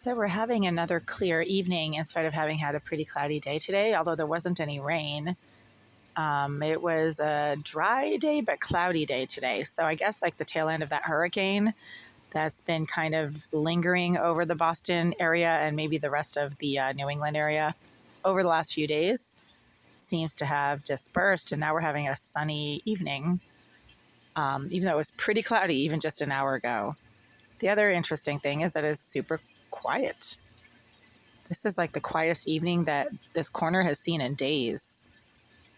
So we're having another clear evening in spite of having had a pretty cloudy day today, although there wasn't any rain. It was a dry day but cloudy day today. So I guess like the tail end of that hurricane that's been kind of lingering over the Boston area and maybe the rest of the New England area over the last few days seems to have dispersed. And now we're having a sunny evening, even though it was pretty cloudy even just an hour ago. The other interesting thing is that it's super quiet. This is like the quietest evening that this corner has seen in days.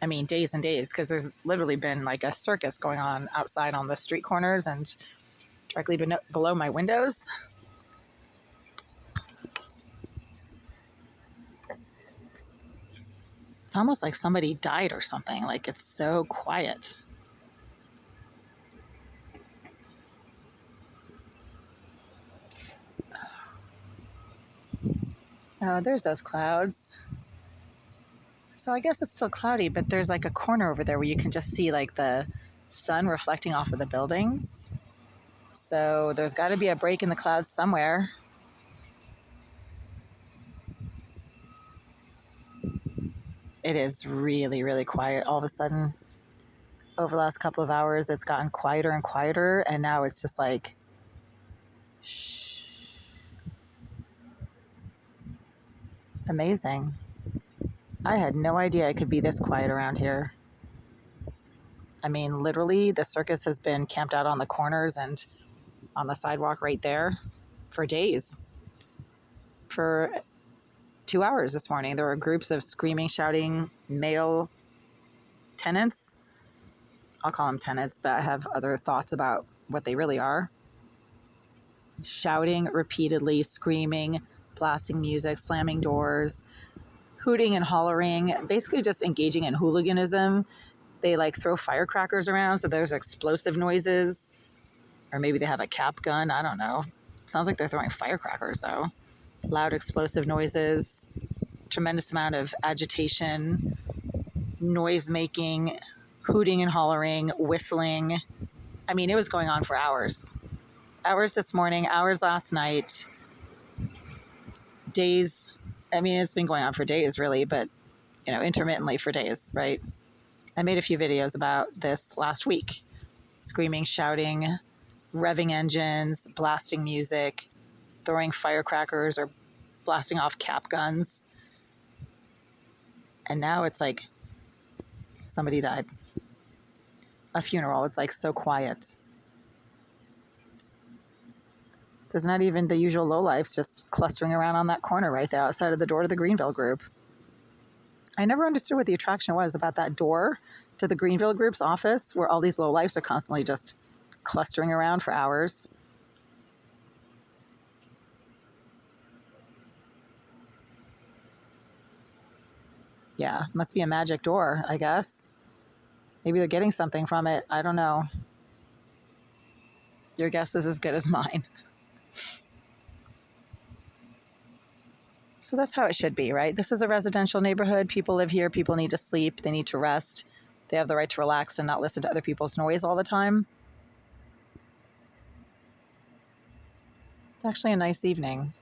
I mean, days and days, because there's literally been like a circus going on outside on the street corners and directly below my windows. It's almost like somebody died or something. Like it's so quiet. Oh, there's those clouds. So I guess it's still cloudy, but there's like a corner over there where you can just see like the sun reflecting off of the buildings. So there's got to be a break in the clouds somewhere. It is really, really quiet all of a sudden. Over the last couple of hours, it's gotten quieter and quieter, and now it's just like, shh. Amazing. I had no idea it could be this quiet around here. I mean, literally, the circus has been camped out on the corners and on the sidewalk right there for days. For 2 hours this morning, there were groups of screaming, shouting male tenants. I'll call them tenants, but I have other thoughts about what they really are. Shouting repeatedly, screaming, blasting music, slamming doors, hooting and hollering, basically just engaging in hooliganism. They like throw firecrackers around, so there's explosive noises. Or maybe they have a cap gun. I don't know. Sounds like they're throwing firecrackers, though. Loud explosive noises, tremendous amount of agitation, noise making, hooting and hollering, whistling. I mean, it was going on for hours. Hours this morning, hours last night, days. I mean, it's been going on for days, really, but, intermittently for days, right? I made a few videos about this last week. Screaming, shouting, revving engines, blasting music, throwing firecrackers or blasting off cap guns. And now it's like somebody died. A funeral. It's like so quiet. There's not even the usual lowlifes just clustering around on that corner right there outside of the door to the Greenville group. I never understood what the attraction was about that door to the Greenville group's office where all these lowlifes are constantly just clustering around for hours. Yeah, must be a magic door, I guess. Maybe they're getting something from it. I don't know. Your guess is as good as mine. So that's how it should be, right? This is a residential neighborhood. People live here. People need to sleep. They need to rest. They have the right to relax and not listen to other people's noise all the time. It's actually a nice evening,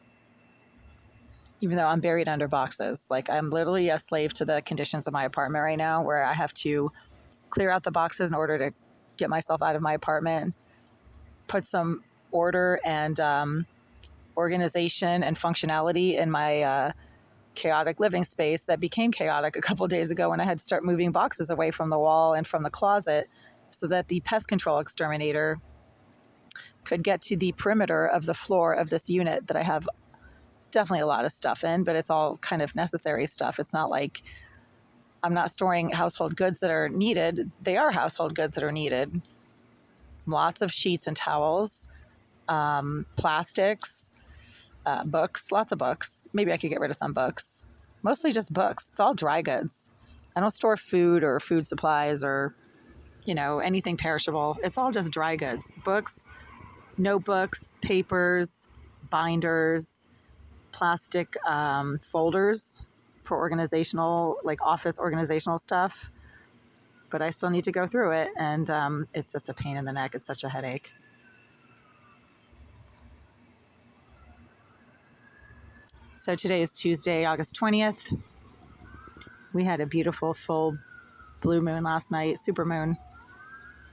even though I'm buried under boxes. Like I'm literally a slave to the conditions of my apartment right now, where I have to clear out the boxes in order to get myself out of my apartment, put some order and organization and functionality in my chaotic living space that became chaotic a couple of days ago when I had to start moving boxes away from the wall and from the closet so that the pest control exterminator could get to the perimeter of the floor of this unit that I have definitely a lot of stuff in, but it's all kind of necessary stuff. It's not like I'm not storing household goods that are needed. They are household goods that are needed. Lots of sheets and towels, plastics, books, lots of books. Maybe I could get rid of some books. Mostly just books. It's all dry goods. I don't store food or food supplies or, anything perishable. It's all just dry goods. Books, notebooks, papers, binders, plastic folders for organizational, like office organizational stuff. But I still need to go through it, and it's just a pain in the neck. It's such a headache. So today is Tuesday, August 20th. We had a beautiful full blue moon last night, super moon.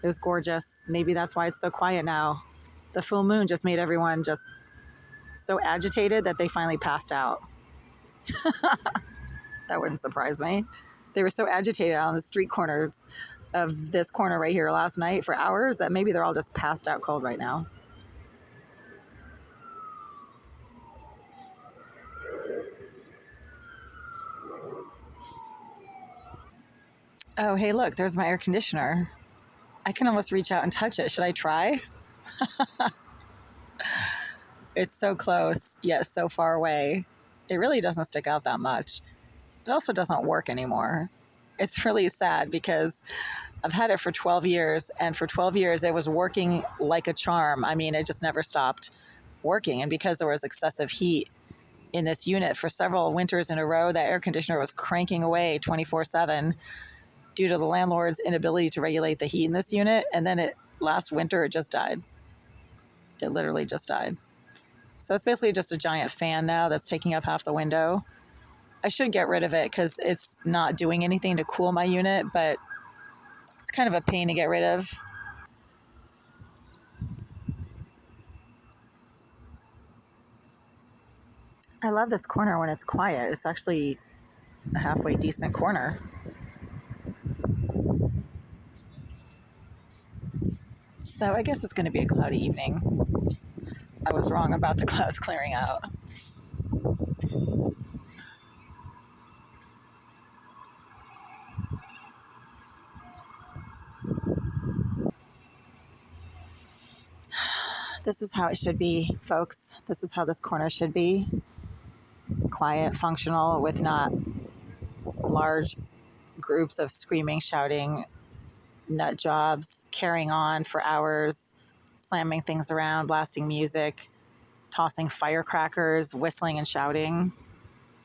It was gorgeous. Maybe that's why it's so quiet now. The full moon just made everyone just so agitated that they finally passed out. That wouldn't surprise me. They were so agitated on the street corners of this corner right here last night for hours that maybe they're all just passed out cold right now. Oh, hey, look, there's my air conditioner. I can almost reach out and touch it. Should I try? It's so close, yet so far away. It really doesn't stick out that much. It also doesn't work anymore. It's really sad because I've had it for 12 years, and for 12 years it was working like a charm. I mean, it just never stopped working. And because there was excessive heat in this unit for several winters in a row, that air conditioner was cranking away 24/7 due to the landlord's inability to regulate the heat in this unit. And then last winter, it just died. It literally just died. So it's basically just a giant fan now that's taking up half the window. I should get rid of it because it's not doing anything to cool my unit, but it's kind of a pain to get rid of. I love this corner when it's quiet. It's actually a halfway decent corner. So I guess it's going to be a cloudy evening. I was wrong about the clouds clearing out. This is how it should be, folks. This is how this corner should be. Quiet, functional, with not large groups of screaming, shouting, nut jobs, carrying on for hours, slamming things around, blasting music, tossing firecrackers, whistling and shouting.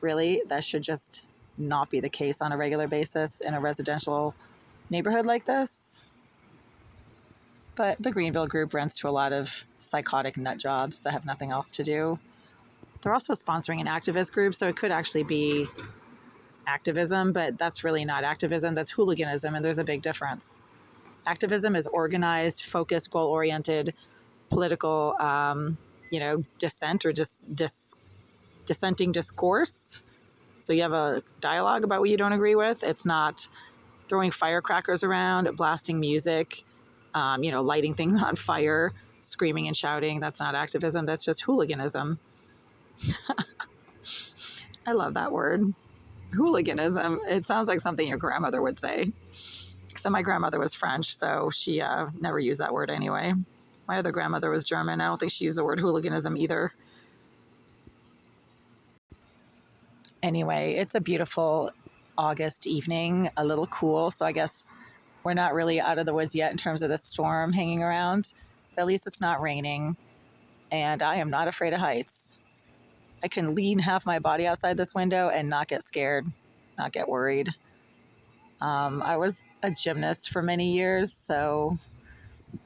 Really, that should just not be the case on a regular basis in a residential neighborhood like this. But the Greenville group rents to a lot of psychotic nut jobs that have nothing else to do. They're also sponsoring an activist group, so it could actually be activism, but that's really not activism. That's hooliganism, and there's a big difference. Activism is organized, focused, goal-oriented, political, dissent or dissenting discourse. So you have a dialogue about what you don't agree with. It's not throwing firecrackers around, blasting music, lighting things on fire, screaming and shouting. That's not activism. That's just hooliganism. I love that word. Hooliganism. It sounds like something your grandmother would say. So my grandmother was French, so she never used that word anyway. My other grandmother was German. I don't think she used the word hooliganism either. Anyway, it's a beautiful August evening, a little cool. So I guess we're not really out of the woods yet in terms of the storm hanging around. But at least it's not raining. And I am not afraid of heights. I can lean half my body outside this window and not get scared, not get worried. I was a gymnast for many years, so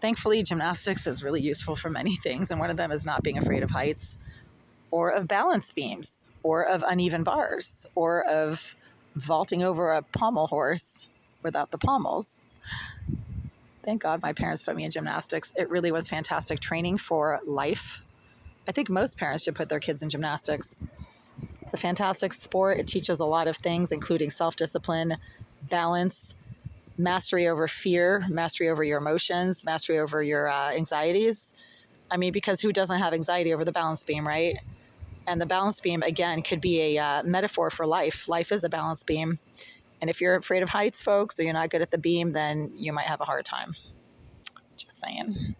thankfully gymnastics is really useful for many things. And one of them is not being afraid of heights or of balance beams or of uneven bars or of vaulting over a pommel horse without the pommels. Thank God my parents put me in gymnastics. It really was fantastic training for life. I think most parents should put their kids in gymnastics. It's a fantastic sport. It teaches a lot of things, including self-discipline, balance, mastery over fear, mastery over your emotions, mastery over your anxieties. I mean, because who doesn't have anxiety over the balance beam, right? And the balance beam, again, could be a metaphor for life. Life is a balance beam. And if you're afraid of heights, folks, or you're not good at the beam, then you might have a hard time. Just saying.